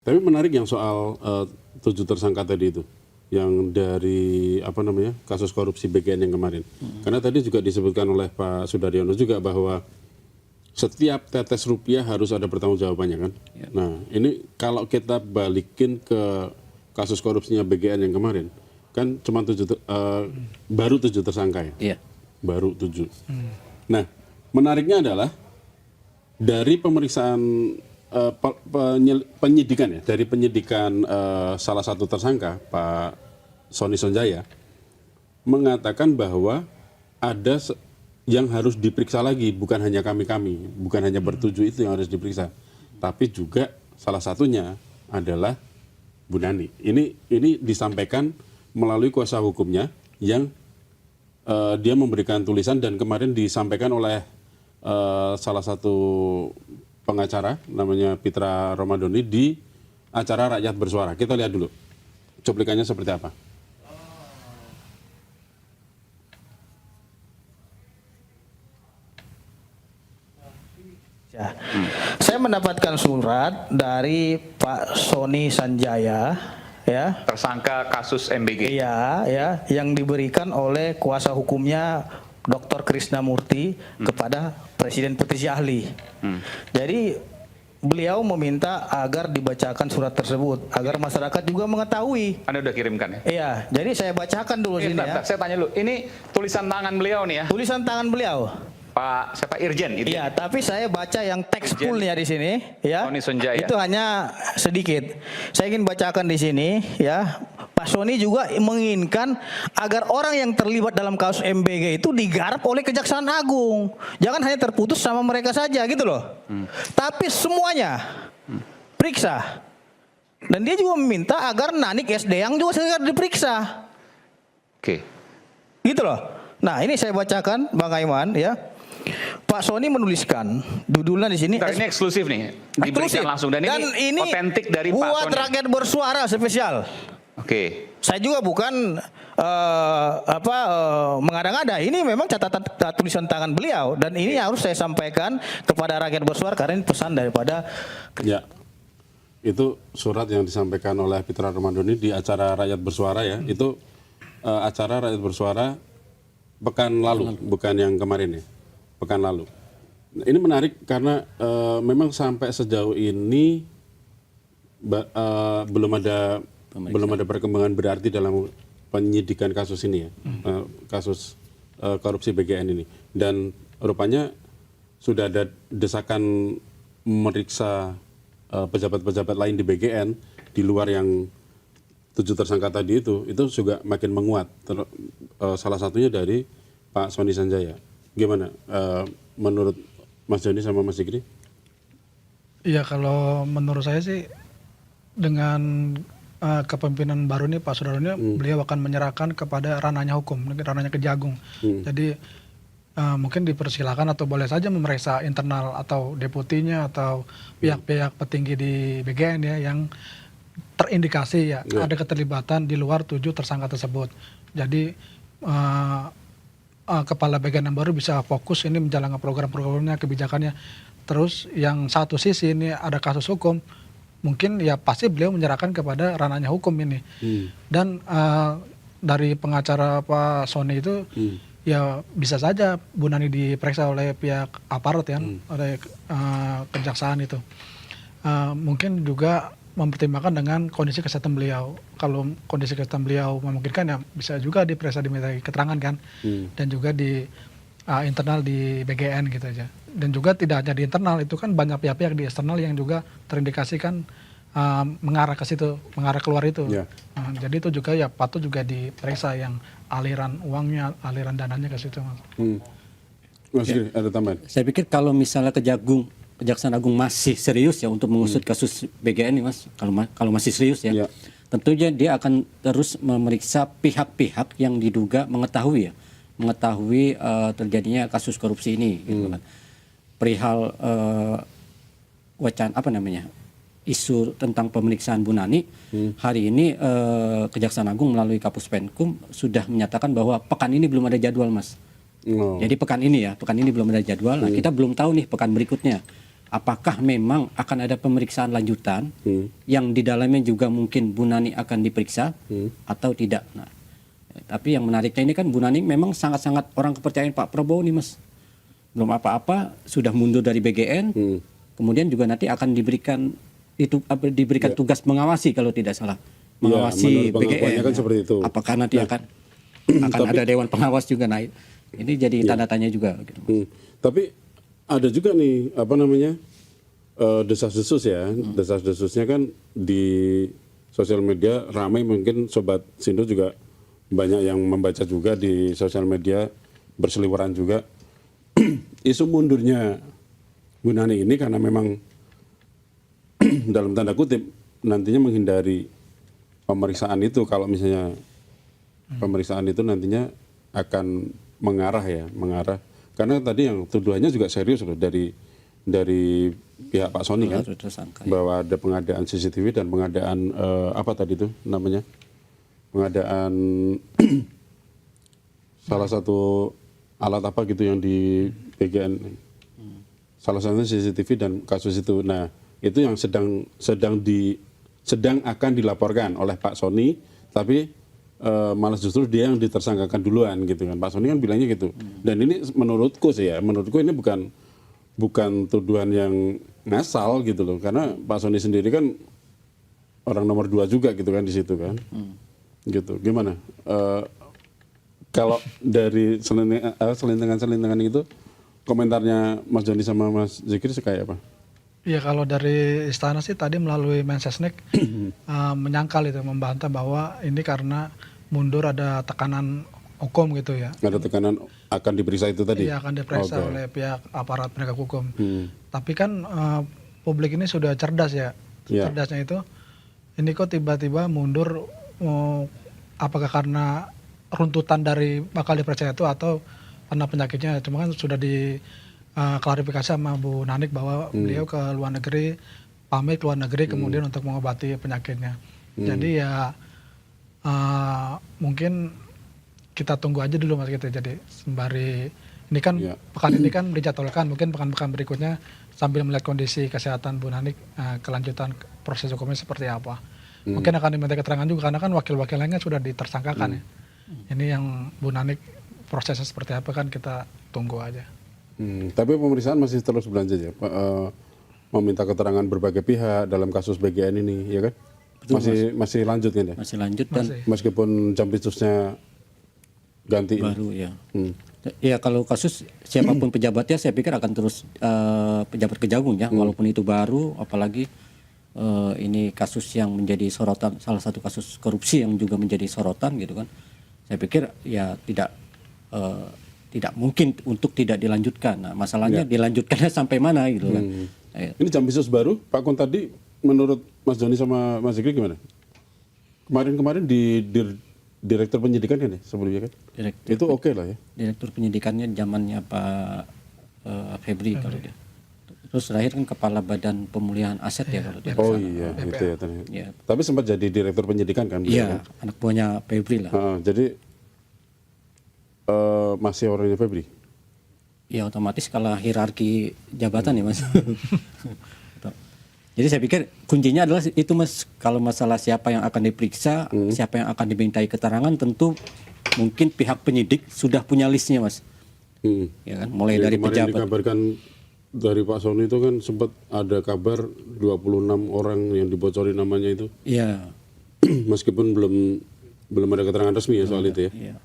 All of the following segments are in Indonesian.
Tapi menarik yang soal 7 tersangka tadi itu, yang dari kasus korupsi BGN yang kemarin. Karena tadi juga disebutkan oleh Pak Sudaryono juga bahwa setiap tetes rupiah harus ada pertanggungjawabannya kan. Ya. Nah ini kalau kita balikin ke kasus korupsinya BGN yang kemarin, kan cuma baru 7 tersangka ya. Iya. Baru 7. Nah menariknya adalah dari pemeriksaan penyidikan ya, dari penyidikan salah satu tersangka Pak Sony Sonjaya mengatakan bahwa ada yang harus diperiksa lagi, bukan hanya kami, bukan hanya bertujuh itu yang harus diperiksa, tapi juga salah satunya adalah Bu Nani. Ini disampaikan melalui kuasa hukumnya yang dia memberikan tulisan dan kemarin disampaikan oleh salah satu pengacara namanya Pitra Romadoni di acara Rakyat Bersuara. Kita lihat dulu cuplikannya seperti apa. Ya. Saya mendapatkan surat dari Pak Sony Sanjaya, ya. Tersangka kasus MBG. Iya, ya, yang diberikan oleh kuasa hukumnya Dr. Krisnamurti kepada Presiden Petisi Ahli. Jadi beliau meminta agar dibacakan surat tersebut agar masyarakat juga mengetahui. Anda udah kirimkan ya? Iya, jadi saya bacakan dulu sini ya. Saya tanya dulu, ini tulisan tangan beliau nih ya? Tulisan tangan beliau. Pak siapa Irjen itu? Iya, tapi saya baca yang teks fullnya di sini, ya. Sony Sonjaya. Itu hanya sedikit. Saya ingin bacakan di sini, ya. Pak Sony juga menginginkan agar orang yang terlibat dalam kasus MBG itu digarap oleh Kejaksaan Agung. Jangan hanya terputus sama mereka saja, gitu loh. Tapi semuanya periksa. Dan dia juga meminta agar Nanik SD yang juga segera diperiksa. Oke. Gitu loh. Nah, ini saya bacakan, Bang Aiman, ya. Pak Sony menuliskan judulnya di sini. Ini eksklusif nih, diberikan langsung dan ini otentik dari Pak Sony. Buat Rakyat Bersuara spesial. Oke. Saya juga bukan mengada-ngada. Ini memang catatan tulisan tangan beliau dan ini harus saya sampaikan kepada Rakyat Bersuara karena ini pesan daripada. Ya, itu surat yang disampaikan oleh Pitra Romadoni di acara Rakyat Bersuara ya. Itu acara Rakyat Bersuara pekan lalu, bukan yang kemarin ya. Pekan lalu. Ini menarik karena memang sampai sejauh ini belum ada perkembangan berarti dalam penyidikan kasus ini ya, kasus korupsi BGN ini. Dan rupanya sudah ada desakan memeriksa pejabat-pejabat lain di BGN di luar yang 7 tersangka tadi itu juga makin menguat. Salah satunya dari Pak Sony Sanjaya. Gimana menurut Mas Joni sama Mas Zikri? Iya, kalau menurut saya sih dengan kepemimpinan baru ini Pak Sudaryono, beliau akan menyerahkan kepada ranahnya hukum, ranahnya Kejagung. Jadi mungkin dipersilakan atau boleh saja memeriksa internal atau deputinya atau pihak-pihak petinggi di BGN ya yang terindikasi ya ada keterlibatan di luar 7 tersangka tersebut. Jadi kepala BGN yang baru bisa fokus ini menjalankan program-programnya, kebijakannya. Terus yang satu sisi ini ada kasus hukum, mungkin ya pasti beliau menyerahkan kepada ranahnya hukum ini. Dan dari pengacara Pak Sony itu ya bisa saja Bu Nani diperiksa oleh pihak aparat ya, oleh kejaksaan itu. Mungkin juga mempertimbangkan dengan kondisi kesehatan beliau. Kalau kondisi kesehatan beliau memungkinkan ya bisa juga diperiksa, diminta keterangan kan. Dan juga di internal di BGN gitu aja. Dan juga tidak hanya di internal, itu kan banyak pihak-pihak di eksternal yang juga terindikasikan mengarah ke situ, mengarah keluar itu. Jadi itu juga ya patut juga diperiksa yang aliran uangnya, aliran dananya ke situ. Mas Zikri, ada tambahan? Saya pikir kalau misalnya Kejaksaan Agung masih serius ya untuk mengusut kasus BGN ini, Mas, kalau masih serius ya, tentunya dia akan terus memeriksa pihak-pihak yang diduga mengetahui terjadinya kasus korupsi ini, gitu kan. Perihal isu tentang pemeriksaan Bu Nani, hari ini Kejaksaan Agung melalui Kapus Penkum sudah menyatakan bahwa pekan ini belum ada jadwal, Mas. Jadi pekan ini belum ada jadwal. Nah, kita belum tahu nih pekan berikutnya apakah memang akan ada pemeriksaan lanjutan yang di dalamnya juga mungkin Bu Nani akan diperiksa atau tidak. Nah, tapi yang menariknya ini kan Bu Nani memang sangat-sangat orang kepercayaan Pak Prabowo nih Mas. Belum apa-apa sudah mundur dari BGN, kemudian juga nanti akan diberikan tugas mengawasi kalau tidak salah, mengawasi menurut BGN. kan seperti itu. Apakah nanti akan ada dewan pengawas juga naik? Ini jadi tanda tanya juga. Gitu, Mas. Tapi ada juga nih apa namanya desas-desus ya, desas-desusnya kan di sosial media ramai, mungkin Sobat Sindo juga banyak yang membaca juga di sosial media, berseliweran juga isu mundurnya Bu Nani ini karena memang dalam tanda kutip nantinya menghindari pemeriksaan itu, kalau misalnya pemeriksaan itu nantinya akan mengarah karena tadi yang tuduhannya juga serius loh dari pihak Pak Sony kan, bahwa ada pengadaan CCTV dan pengadaan apa tadi itu namanya, pengadaan salah satu alat apa gitu yang di BGN, salah satunya CCTV dan kasus itu. Nah itu yang sedang akan dilaporkan oleh Pak Sony, tapi malah justru dia yang ditersangkakan duluan gitu kan. Pak Sony kan bilangnya gitu. Dan ini menurutku ini bukan tuduhan yang ngasal gitu loh, karena Pak Sony sendiri kan orang nomor 2 juga gitu kan di situ kan. Gitu. Gimana? Kalau dari selintingan itu, komentarnya Mas Joni sama Mas Zikri kayak apa? Ya kalau dari istana sih tadi melalui Mensesnek menyangkal itu, membantah bahwa ini karena mundur ada tekanan hukum gitu ya. Ada tekanan akan diperiksa itu tadi? Iya, akan diperiksa oleh pihak aparat penegak hukum. Tapi kan publik ini sudah cerdas ya. Cerdasnya itu, ini kok tiba-tiba mundur, apakah karena runtutan dari bakal dipercaya itu atau karena penyakitnya. Cuma kan sudah diklarifikasi sama Bu Nanik bahwa beliau ke luar negeri, pamit ke luar negeri kemudian untuk mengobati penyakitnya. Jadi ya mungkin kita tunggu aja dulu Mas gitu. Jadi sembari ini kan pekan ini kan dijadwalkan, mungkin pekan-pekan berikutnya sambil melihat kondisi kesehatan Bu Nanik, kelanjutan proses hukumnya seperti apa. Mungkin akan diminta keterangan juga karena kan wakil-wakil lainnya sudah ditersangkakan ya. Ini yang Bu Nanik prosesnya seperti apa kan kita tunggu aja. Tapi pemeriksaan masih terus berlanjut ya, meminta keterangan berbagai pihak dalam kasus BGN ini, ya kan? Betul, masih lanjut kan ya? Masih lanjut dan meskipun jam pistusnya ganti baru ya. Ya kalau kasus siapapun pejabatnya saya pikir akan terus pejabat kejagung ya, walaupun itu baru, apalagi ini kasus yang menjadi sorotan, salah satu kasus korupsi yang juga menjadi sorotan gitu kan. Saya pikir ya tidak mungkin untuk tidak dilanjutkan. Nah, masalahnya dilanjutkannya sampai mana gitu kan. Ini jam pistus baru, Pak Kun tadi menurut Mas Joni sama Mas Zikri gimana? Kemarin di Direktur Penyidikan kan ya sebelumnya kan? Itu oke lah ya. Direktur Penyidikannya zamannya Pak Febri kalau dia. Terus terakhir kan Kepala Badan Pemulihan Aset ya kalau dia. Oh iya, itu ya ternyata. Ya. Tapi sempat jadi Direktur Penyidikan kan? Iya, kan? Anak buahnya Febri lah. Jadi masih orangnya Febri? Ya otomatis kalau hierarki jabatan ya Mas. Jadi saya pikir kuncinya adalah itu Mas, kalau masalah siapa yang akan diperiksa, siapa yang akan dimintai keterangan, tentu mungkin pihak penyidik sudah punya listnya Mas. Ya kan, mulai dari pejabat. Dikabarkan dari Pak Sony itu kan sempat ada kabar 26 orang yang dibocori namanya itu. Iya. Meskipun belum ada keterangan resmi ya soal itu ya. Iya.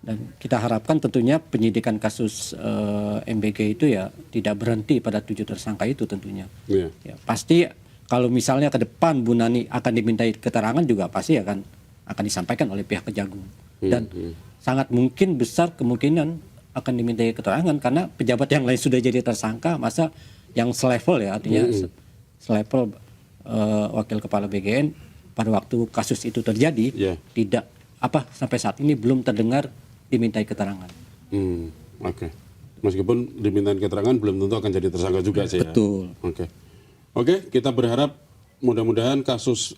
Dan kita harapkan tentunya penyidikan kasus MBG itu ya tidak berhenti pada 7 tersangka itu tentunya. Iya. Ya, pasti kalau misalnya ke depan Bu Nani akan dimintai keterangan juga pasti akan disampaikan oleh pihak Kejagung. Dan sangat mungkin besar kemungkinan akan dimintai keterangan karena pejabat yang lain sudah jadi tersangka, masa yang selevel ya, artinya selevel wakil kepala BGN pada waktu kasus itu terjadi tidak sampai saat ini belum terdengar dimintai keterangan. Oke. Meskipun dimintai keterangan belum tentu akan jadi tersangka juga sih ya. Betul. Oke, kita berharap mudah-mudahan kasus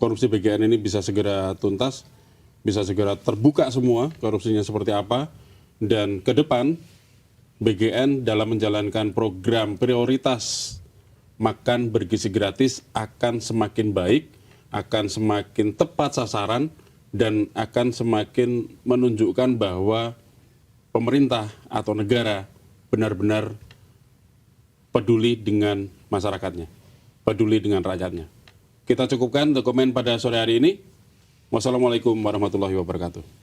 korupsi BGN ini bisa segera tuntas, bisa segera terbuka semua korupsinya seperti apa, dan ke depan BGN dalam menjalankan program prioritas makan bergizi gratis akan semakin baik, akan semakin tepat sasaran, dan akan semakin menunjukkan bahwa pemerintah atau negara benar-benar peduli dengan masyarakatnya, peduli dengan rakyatnya. Kita cukupkan untuk komen pada sore hari ini. Wassalamualaikum warahmatullahi wabarakatuh.